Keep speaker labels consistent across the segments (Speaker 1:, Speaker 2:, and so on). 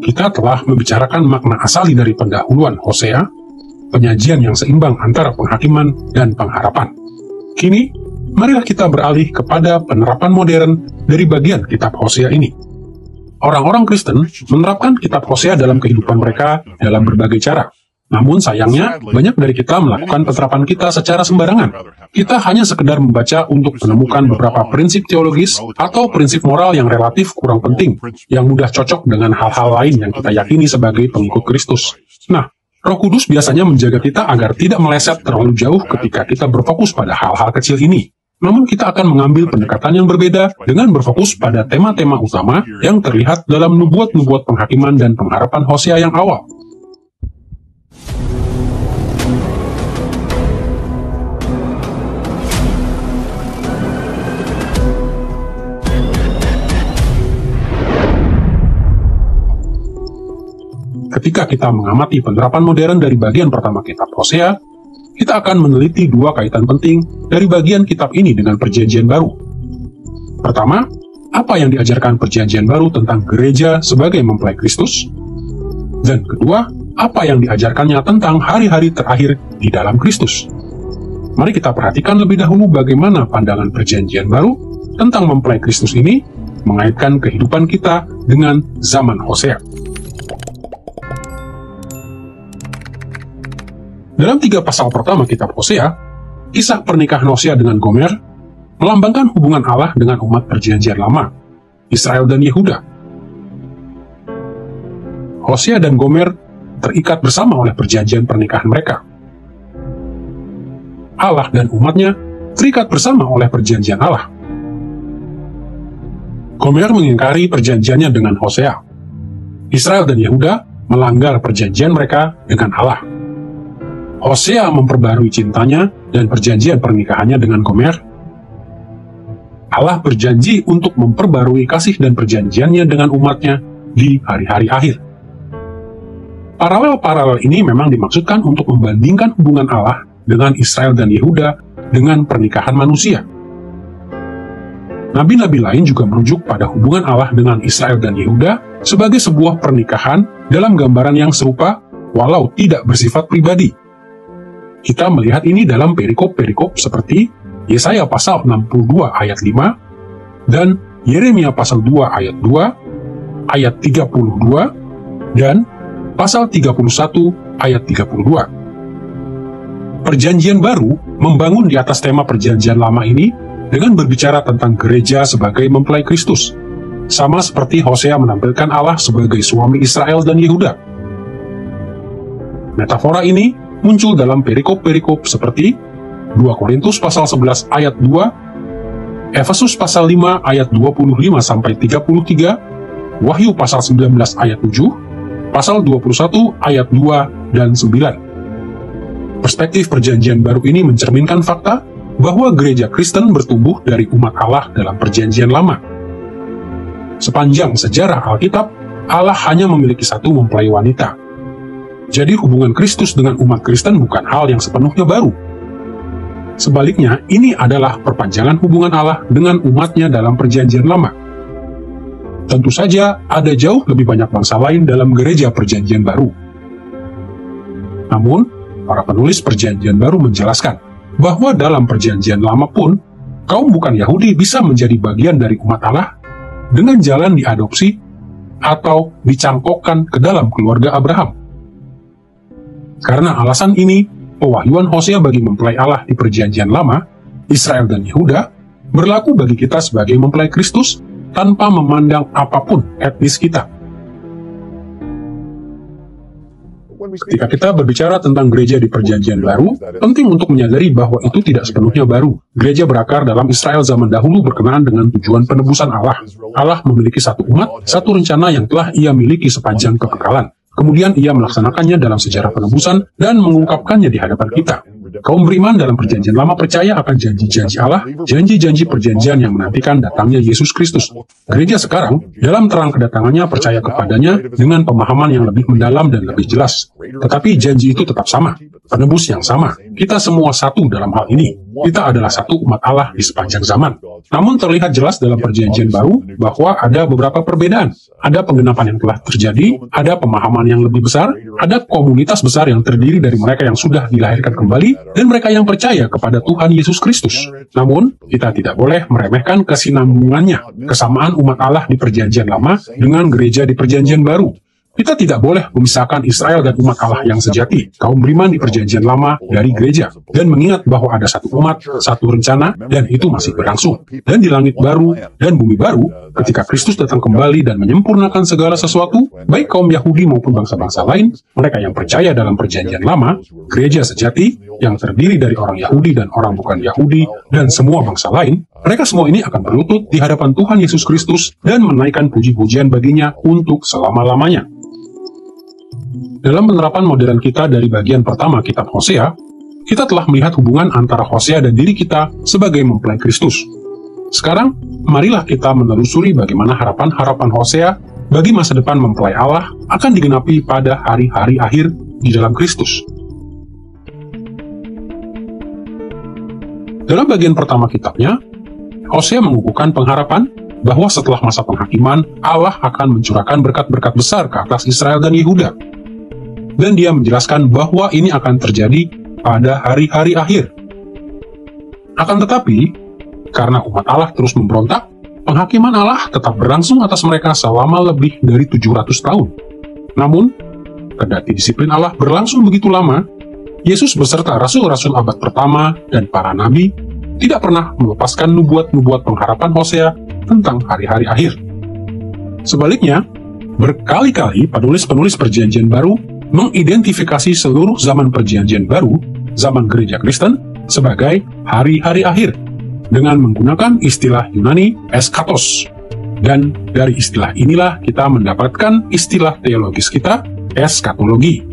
Speaker 1: Kita telah membicarakan makna asali dari pendahuluan Hosea, penyajian yang seimbang antara penghakiman dan pengharapan. Kini, marilah kita beralih kepada penerapan modern dari bagian kitab Hosea ini. Orang-orang Kristen menerapkan kitab Hosea dalam kehidupan mereka dalam berbagai cara. Namun sayangnya, banyak dari kita melakukan penerapan kita secara sembarangan. Kita hanya sekedar membaca untuk menemukan beberapa prinsip teologis atau prinsip moral yang relatif kurang penting, yang mudah cocok dengan hal-hal lain yang kita yakini sebagai pengikut Kristus. Nah, Roh Kudus biasanya menjaga kita agar tidak meleset terlalu jauh ketika kita berfokus pada hal-hal kecil ini. Namun kita akan mengambil pendekatan yang berbeda dengan berfokus pada tema-tema utama yang terlihat dalam nubuat-nubuat penghakiman dan pengharapan Hosea yang awal. Ketika kita mengamati penerapan modern dari bagian pertama kitab Hosea, kita akan meneliti dua kaitan penting dari bagian kitab ini dengan Perjanjian Baru. Pertama, apa yang diajarkan Perjanjian Baru tentang gereja sebagai mempelai Kristus? Dan kedua, apa yang diajarkannya tentang hari-hari terakhir di dalam Kristus? Mari kita perhatikan lebih dahulu bagaimana pandangan Perjanjian Baru tentang mempelai Kristus ini mengaitkan kehidupan kita dengan zaman Hosea. Dalam 3 pasal pertama kitab Hosea, kisah pernikahan Hosea dengan Gomer melambangkan hubungan Allah dengan umat Perjanjian Lama, Israel dan Yehuda. Hosea dan Gomer terikat bersama oleh perjanjian pernikahan mereka. Allah dan umatnya terikat bersama oleh perjanjian Allah. Gomer mengingkari perjanjiannya dengan Hosea. Israel dan Yehuda melanggar perjanjian mereka dengan Allah. Hosea memperbarui cintanya dan perjanjian pernikahannya dengan Gomer. Allah berjanji untuk memperbarui kasih dan perjanjiannya dengan umatnya di hari-hari akhir. Paralel-paralel ini memang dimaksudkan untuk membandingkan hubungan Allah dengan Israel dan Yehuda dengan pernikahan manusia. Nabi-nabi lain juga merujuk pada hubungan Allah dengan Israel dan Yehuda sebagai sebuah pernikahan dalam gambaran yang serupa walau tidak bersifat pribadi. Kita melihat ini dalam perikop-perikop seperti Yesaya pasal 62 ayat 5 dan Yeremia pasal 2 ayat 2, ayat 32, dan pasal 31 ayat 32. Perjanjian Baru membangun di atas tema Perjanjian Lama ini dengan berbicara tentang gereja sebagai mempelai Kristus, sama seperti Hosea menampilkan Allah sebagai suami Israel dan Yehuda. Metafora ini muncul dalam perikop-perikop seperti 2 Korintus pasal 11 ayat 2, Efesus pasal 5 ayat 25-33, Wahyu pasal 19 ayat 7, pasal 21 ayat 2 dan 9. Perspektif Perjanjian Baru ini mencerminkan fakta bahwa gereja Kristen bertumbuh dari umat Allah dalam Perjanjian Lama. Sepanjang sejarah Alkitab, Allah hanya memiliki satu mempelai wanita. Jadi hubungan Kristus dengan umat Kristen bukan hal yang sepenuhnya baru. Sebaliknya, ini adalah perpanjangan hubungan Allah dengan umatnya dalam Perjanjian Lama. Tentu saja, ada jauh lebih banyak bangsa lain dalam gereja Perjanjian Baru. Namun, para penulis Perjanjian Baru menjelaskan bahwa dalam Perjanjian Lama pun, kaum bukan Yahudi bisa menjadi bagian dari umat Allah dengan jalan diadopsi atau dicangkokkan ke dalam keluarga Abraham. Karena alasan ini, pewahyuan Hosea bagi mempelai Allah di Perjanjian Lama, Israel dan Yehuda, berlaku bagi kita sebagai mempelai Kristus tanpa memandang apapun etnis kita. Ketika kita berbicara tentang gereja di Perjanjian Baru, penting untuk menyadari bahwa itu tidak sepenuhnya baru. Gereja berakar dalam Israel zaman dahulu berkenaan dengan tujuan penebusan Allah. Allah memiliki satu umat, satu rencana yang telah Ia miliki sepanjang kekekalan. Kemudian Ia melaksanakannya dalam sejarah penebusan dan mengungkapkannya di hadapan kita. Kaum beriman dalam Perjanjian Lama percaya akan janji-janji Allah, janji-janji perjanjian yang menantikan datangnya Yesus Kristus. Gereja sekarang, dalam terang kedatangannya percaya kepadanya dengan pemahaman yang lebih mendalam dan lebih jelas. Tetapi janji itu tetap sama, penebus yang sama. Kita semua satu dalam hal ini. Kita adalah satu umat Allah di sepanjang zaman. Namun terlihat jelas dalam Perjanjian Baru bahwa ada beberapa perbedaan. Ada penggenapan yang telah terjadi, ada pemahaman yang lebih besar, ada komunitas besar yang terdiri dari mereka yang sudah dilahirkan kembali, dan mereka yang percaya kepada Tuhan Yesus Kristus. Namun, kita tidak boleh meremehkan kesinambungannya, kesamaan umat Allah di Perjanjian Lama dengan gereja di Perjanjian Baru. Kita tidak boleh memisahkan Israel dan umat Allah yang sejati, kaum beriman di Perjanjian Lama dari gereja, dan mengingat bahwa ada satu umat, satu rencana, dan itu masih berlangsung. Dan di langit baru dan bumi baru, ketika Kristus datang kembali dan menyempurnakan segala sesuatu, baik kaum Yahudi maupun bangsa-bangsa lain, mereka yang percaya dalam Perjanjian Lama, gereja sejati, yang terdiri dari orang Yahudi dan orang bukan Yahudi, dan semua bangsa lain, mereka semua ini akan berlutut di hadapan Tuhan Yesus Kristus dan menaikkan puji-pujian baginya untuk selama-lamanya. Dalam penerapan modern kita dari bagian pertama kitab Hosea, kita telah melihat hubungan antara Hosea dan diri kita sebagai mempelai Kristus. Sekarang, marilah kita menelusuri bagaimana harapan-harapan Hosea bagi masa depan mempelai Allah akan digenapi pada hari-hari akhir di dalam Kristus. Dalam bagian pertama kitabnya, Hosea mengukuhkan pengharapan bahwa setelah masa penghakiman, Allah akan mencurahkan berkat-berkat besar ke atas Israel dan Yehuda. Dan dia menjelaskan bahwa ini akan terjadi pada hari-hari akhir. Akan tetapi, karena umat Allah terus memberontak, penghakiman Allah tetap berlangsung atas mereka selama lebih dari 700 tahun. Namun, kendati disiplin Allah berlangsung begitu lama, Yesus beserta rasul-rasul abad pertama dan para nabi tidak pernah melepaskan nubuat-nubuat pengharapan Hosea tentang hari-hari akhir. Sebaliknya, berkali-kali penulis-penulis Perjanjian Baru mengidentifikasi seluruh zaman Perjanjian Baru, zaman gereja Kristen, sebagai hari-hari akhir, dengan menggunakan istilah Yunani eskatos. Dan dari istilah inilah kita mendapatkan istilah teologis kita, eskatologi.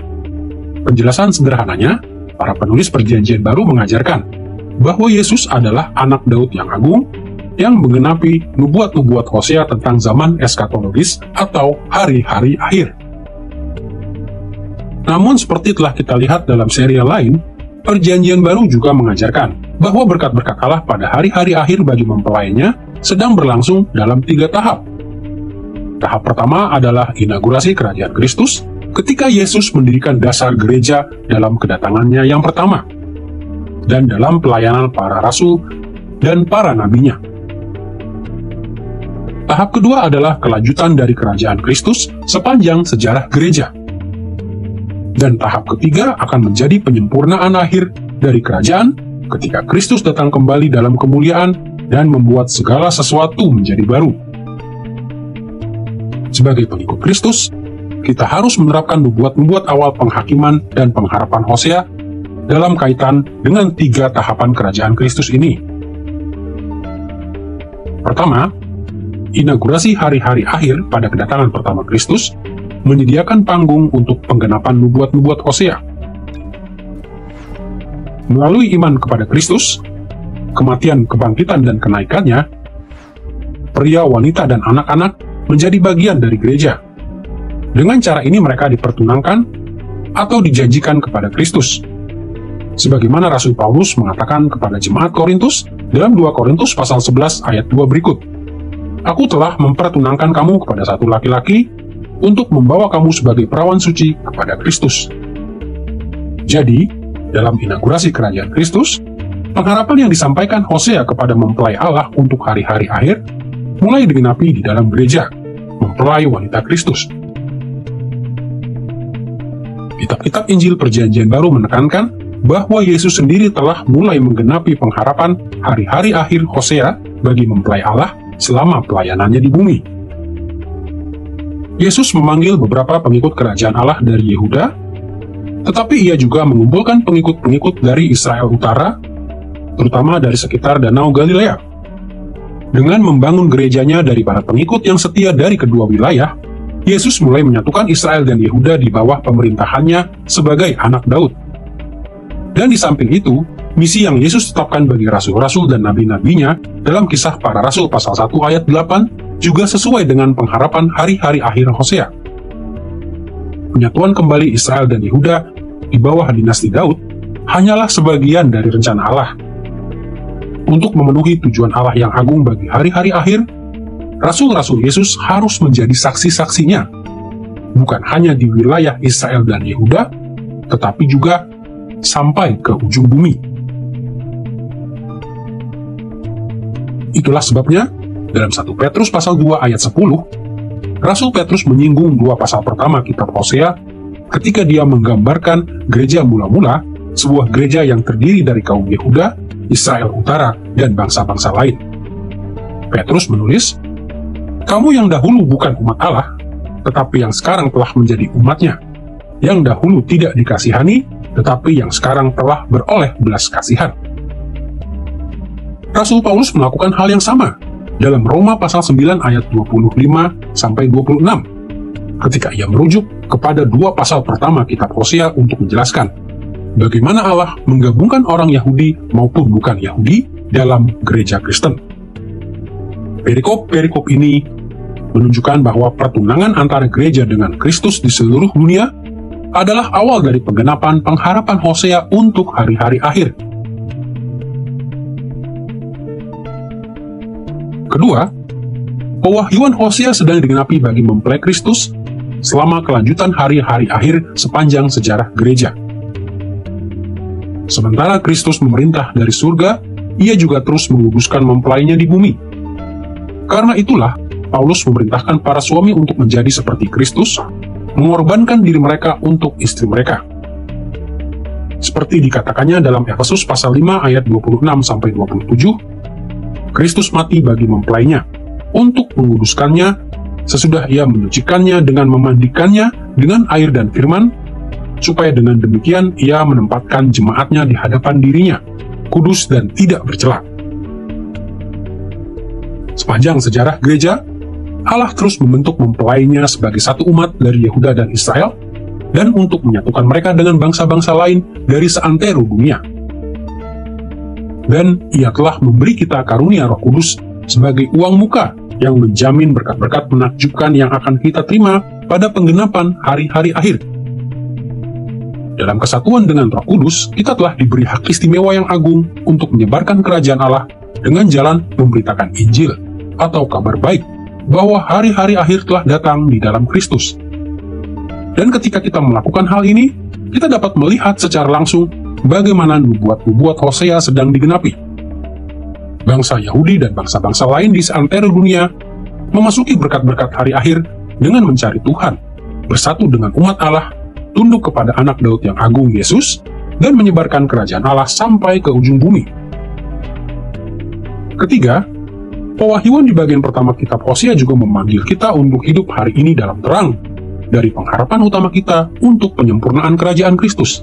Speaker 1: Penjelasan sederhananya, para penulis Perjanjian Baru mengajarkan bahwa Yesus adalah anak Daud yang agung, yang menggenapi nubuat-nubuat Hosea tentang zaman eskatologis atau hari-hari akhir. Namun seperti telah kita lihat dalam serial lain, Perjanjian Baru juga mengajarkan bahwa berkat-berkat Allah pada hari-hari akhir bagi mempelainya sedang berlangsung dalam 3 tahap. Tahap pertama adalah inaugurasi kerajaan Kristus ketika Yesus mendirikan dasar gereja dalam kedatangannya yang pertama, dan dalam pelayanan para rasul dan para nabinya. Tahap kedua adalah kelanjutan dari kerajaan Kristus sepanjang sejarah gereja. Dan tahap ketiga akan menjadi penyempurnaan akhir dari kerajaan ketika Kristus datang kembali dalam kemuliaan dan membuat segala sesuatu menjadi baru. Sebagai pengikut Kristus, kita harus menerapkan nubuat-nubuat awal penghakiman dan pengharapan Hosea dalam kaitan dengan 3 tahapan kerajaan Kristus ini. Pertama, inaugurasi hari-hari akhir pada kedatangan pertama Kristus menyediakan panggung untuk penggenapan nubuat-nubuat Hosea. Melalui iman kepada Kristus, kematian, kebangkitan, dan kenaikannya, pria, wanita, dan anak-anak menjadi bagian dari gereja. Dengan cara ini mereka dipertunangkan atau dijanjikan kepada Kristus. Sebagaimana Rasul Paulus mengatakan kepada jemaat Korintus dalam 2 Korintus pasal 11 ayat 2 berikut, "Aku telah mempertunangkan kamu kepada satu laki-laki untuk membawa kamu sebagai perawan suci kepada Kristus." Jadi, dalam inaugurasi kerajaan Kristus, pengharapan yang disampaikan Hosea kepada mempelai Allah untuk hari-hari akhir mulai digenapi di dalam gereja, mempelai wanita Kristus. Kitab-kitab Injil Perjanjian Baru menekankan bahwa Yesus sendiri telah mulai menggenapi pengharapan hari-hari akhir Hosea bagi mempelai Allah selama pelayanannya di bumi. Yesus memanggil beberapa pengikut kerajaan Allah dari Yehuda, tetapi ia juga mengumpulkan pengikut-pengikut dari Israel Utara, terutama dari sekitar Danau Galilea. Dengan membangun gerejanya dari para pengikut yang setia dari kedua wilayah, Yesus mulai menyatukan Israel dan Yehuda di bawah pemerintahannya sebagai anak Daud. Dan di samping itu, misi yang Yesus tetapkan bagi rasul-rasul dan nabi-nabinya dalam Kisah Para Rasul pasal 1 ayat 8 juga sesuai dengan pengharapan hari-hari akhir Hosea. Penyatuan kembali Israel dan Yehuda di bawah dinasti Daud hanyalah sebagian dari rencana Allah. Untuk memenuhi tujuan Allah yang agung bagi hari-hari akhir, Rasul-Rasul Yesus harus menjadi saksi-saksinya, bukan hanya di wilayah Israel dan Yehuda, tetapi juga sampai ke ujung bumi. Itulah sebabnya, dalam 1 Petrus pasal 2 ayat 10, Rasul Petrus menyinggung 2 pasal pertama kitab Hosea ketika dia menggambarkan gereja mula-mula, sebuah gereja yang terdiri dari kaum Yehuda, Israel Utara, dan bangsa-bangsa lain. Petrus menulis, "Kamu yang dahulu bukan umat Allah, tetapi yang sekarang telah menjadi umatnya, yang dahulu tidak dikasihani, tetapi yang sekarang telah beroleh belas kasihan." Rasul Paulus melakukan hal yang sama dalam Roma pasal 9 ayat 25-26, ketika ia merujuk kepada 2 pasal pertama kitab Hosea untuk menjelaskan bagaimana Allah menggabungkan orang Yahudi maupun bukan Yahudi dalam gereja Kristen. Perikop-perikop ini menunjukkan bahwa pertunangan antara gereja dengan Kristus di seluruh dunia adalah awal dari penggenapan pengharapan Hosea untuk hari-hari akhir. Kedua, pewahyuan Hosea sedang digenapi bagi mempelai Kristus selama kelanjutan hari-hari akhir sepanjang sejarah gereja. Sementara Kristus memerintah dari surga, ia juga terus menguduskan mempelainya di bumi. Karena itulah, Paulus memerintahkan para suami untuk menjadi seperti Kristus, mengorbankan diri mereka untuk istri mereka. Seperti dikatakannya dalam Efesus pasal 5 ayat 26-27, Kristus mati bagi mempelainya, untuk menguduskannya, sesudah ia menyucikannya dengan memandikannya dengan air dan firman, supaya dengan demikian ia menempatkan jemaatnya di hadapan dirinya, kudus dan tidak bercela. Sepanjang sejarah gereja, Allah terus membentuk mempelainya sebagai satu umat dari Yehuda dan Israel, dan untuk menyatukan mereka dengan bangsa-bangsa lain dari seantero dunia. Dan ia telah memberi kita karunia Roh Kudus sebagai uang muka yang menjamin berkat-berkat menakjubkan yang akan kita terima pada penggenapan hari-hari akhir. Dalam kesatuan dengan Roh Kudus, kita telah diberi hak istimewa yang agung untuk menyebarkan kerajaan Allah dengan jalan memberitakan Injil atau kabar baik bahwa hari-hari akhir telah datang di dalam Kristus. Dan ketika kita melakukan hal ini, kita dapat melihat secara langsung bagaimana nubuat-nubuat Hosea sedang digenapi. Bangsa Yahudi dan bangsa-bangsa lain di seantero dunia memasuki berkat-berkat hari akhir dengan mencari Tuhan, bersatu dengan umat Allah, tunduk kepada anak Daud yang agung Yesus, dan menyebarkan kerajaan Allah sampai ke ujung bumi. Ketiga, pewahyuan di bagian pertama kitab Hosea juga memanggil kita untuk hidup hari ini dalam terang, dari pengharapan utama kita untuk penyempurnaan kerajaan Kristus.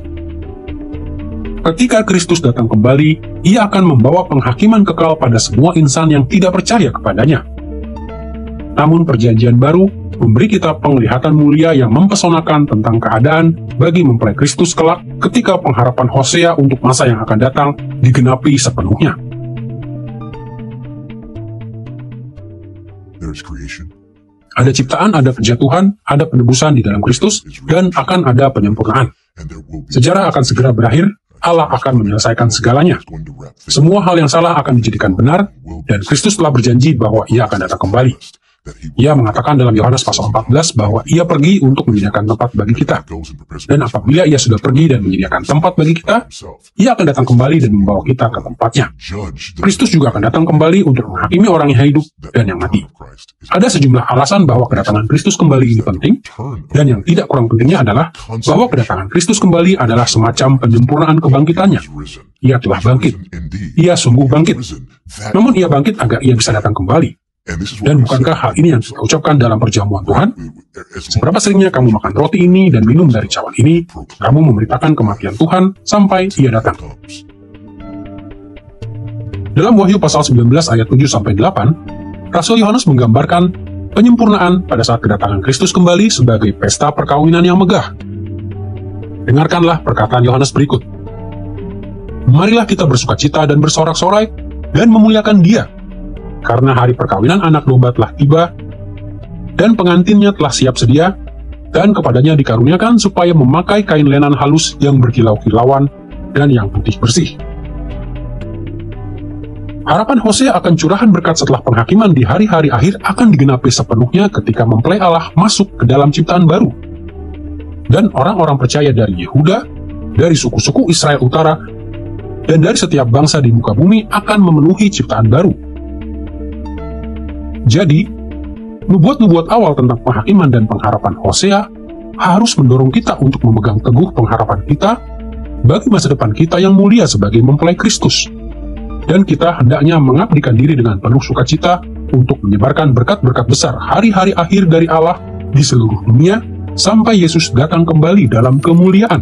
Speaker 1: Ketika Kristus datang kembali, ia akan membawa penghakiman kekal pada semua insan yang tidak percaya kepadanya. Namun perjanjian baru memberi kita penglihatan mulia yang mempesonakan tentang keadaan bagi mempelai Kristus kelak ketika pengharapan Hosea untuk masa yang akan datang digenapi sepenuhnya. Ada ciptaan, ada penjatuhan, ada penebusan di dalam Kristus, dan akan ada penyempurnaan. Sejarah akan segera berakhir, Allah akan menyelesaikan segalanya. Semua hal yang salah akan dijadikan benar, dan Kristus telah berjanji bahwa ia akan datang kembali. Ia mengatakan dalam Yohanes pasal 14 bahwa ia pergi untuk menyediakan tempat bagi kita. Dan apabila ia sudah pergi dan menyediakan tempat bagi kita, ia akan datang kembali dan membawa kita ke tempatnya. Kristus juga akan datang kembali untuk menghakimi orang yang hidup dan yang mati. Ada sejumlah alasan bahwa kedatangan Kristus kembali ini penting, dan yang tidak kurang pentingnya adalah bahwa kedatangan Kristus kembali adalah semacam penyempurnaan kebangkitannya. Ia telah bangkit. Ia sungguh bangkit. Namun ia bangkit agar ia bisa datang kembali. Dan bukankah hal ini yang kita ucapkan dalam perjamuan Tuhan? Seberapa seringnya kamu makan roti ini dan minum dari cawan ini, kamu memberitakan kematian Tuhan sampai ia datang. Dalam Wahyu pasal 19 ayat 7-8, Rasul Yohanes menggambarkan penyempurnaan pada saat kedatangan Kristus kembali sebagai pesta perkawinan yang megah. Dengarkanlah perkataan Yohanes berikut. Marilah kita bersukacita dan bersorak-sorai dan memuliakan Dia, karena hari perkawinan anak domba telah tiba, dan pengantinnya telah siap sedia, dan kepadanya dikaruniakan supaya memakai kain lenan halus yang berkilau-kilauan dan yang putih bersih. Harapan Hosea akan curahan berkat setelah penghakiman di hari-hari akhir akan digenapi sepenuhnya ketika mempelai Allah masuk ke dalam ciptaan baru. Dan orang-orang percaya dari Yehuda, dari suku-suku Israel Utara, dan dari setiap bangsa di muka bumi akan memenuhi ciptaan baru. Jadi, nubuat-nubuat awal tentang penghakiman dan pengharapan Hosea harus mendorong kita untuk memegang teguh pengharapan kita bagi masa depan kita yang mulia sebagai mempelai Kristus. Dan kita hendaknya mengabdikan diri dengan penuh sukacita untuk menyebarkan berkat-berkat besar hari-hari akhir dari Allah di seluruh dunia sampai Yesus datang kembali dalam kemuliaan.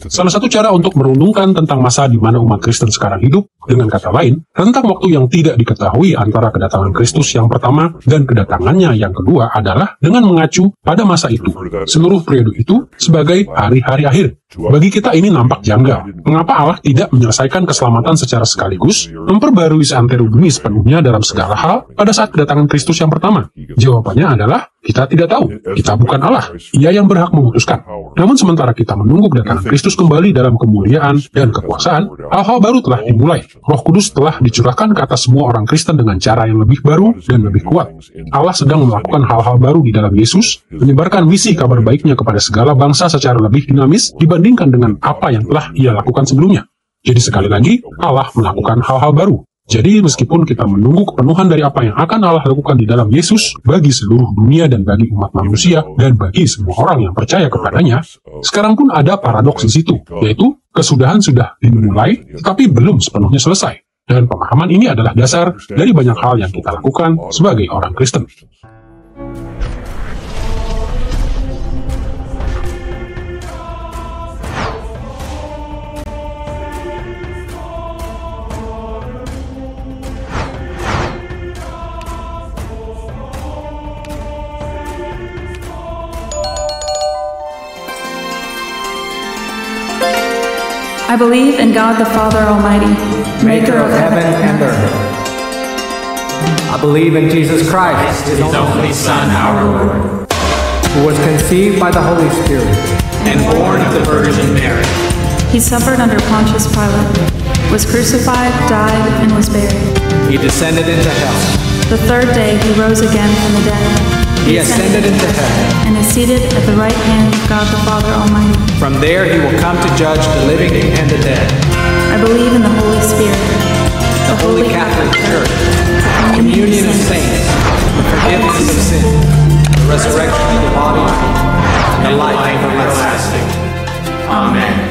Speaker 1: Salah satu cara untuk merenungkan tentang masa di mana umat Kristen sekarang hidup, dengan kata lain, rentang waktu yang tidak diketahui antara kedatangan Kristus yang pertama dan kedatangannya yang kedua adalah dengan mengacu pada masa itu. Seluruh periode itu sebagai hari-hari akhir. Bagi kita ini nampak janggal. Mengapa Allah tidak menyelesaikan keselamatan secara sekaligus, memperbarui seantero bumi sepenuhnya dalam segala hal pada saat kedatangan Kristus yang pertama? Jawabannya adalah, kita tidak tahu. Kita bukan Allah. Ia yang berhak memutuskan. Namun sementara kita menunggu kedatangan Kristus kembali dalam kemuliaan dan kekuasaan, hal-hal baru telah dimulai. Roh Kudus telah dicurahkan ke atas semua orang Kristen dengan cara yang lebih baru dan lebih kuat. Allah sedang melakukan hal-hal baru di dalam Yesus, menyebarkan misi kabar baiknya kepada segala bangsa secara lebih dinamis dibandingkan dengan apa yang telah Ia lakukan sebelumnya. Jadi sekali lagi, Allah melakukan hal-hal baru. Jadi meskipun kita menunggu kepenuhan dari apa yang akan Allah lakukan di dalam Yesus bagi seluruh dunia dan bagi umat manusia dan bagi semua orang yang percaya kepadanya, sekarang pun ada paradoks di situ, yaitu kesudahan sudah dimulai tetapi belum sepenuhnya selesai. Dan pemahaman ini adalah dasar dari banyak hal yang kita lakukan sebagai orang Kristen.
Speaker 2: I believe in God the Father Almighty, maker of heaven and earth.
Speaker 3: I believe in Jesus Christ, His only Son, our Lord, who was conceived by the Holy Spirit and born of the Virgin Mary.
Speaker 2: He suffered under Pontius Pilate, was crucified, died, and was buried.
Speaker 3: He descended into hell.
Speaker 2: The third day He rose again from the dead.
Speaker 3: He ascended into heaven,
Speaker 2: and is seated at the right hand of God the Father Almighty.
Speaker 3: From there He will come to judge the living and the dead.
Speaker 2: I believe in the Holy Spirit,
Speaker 3: the Holy Catholic Church, the communion of saints, the forgiveness of sins, the resurrection of the body, and the life everlasting.
Speaker 4: Amen.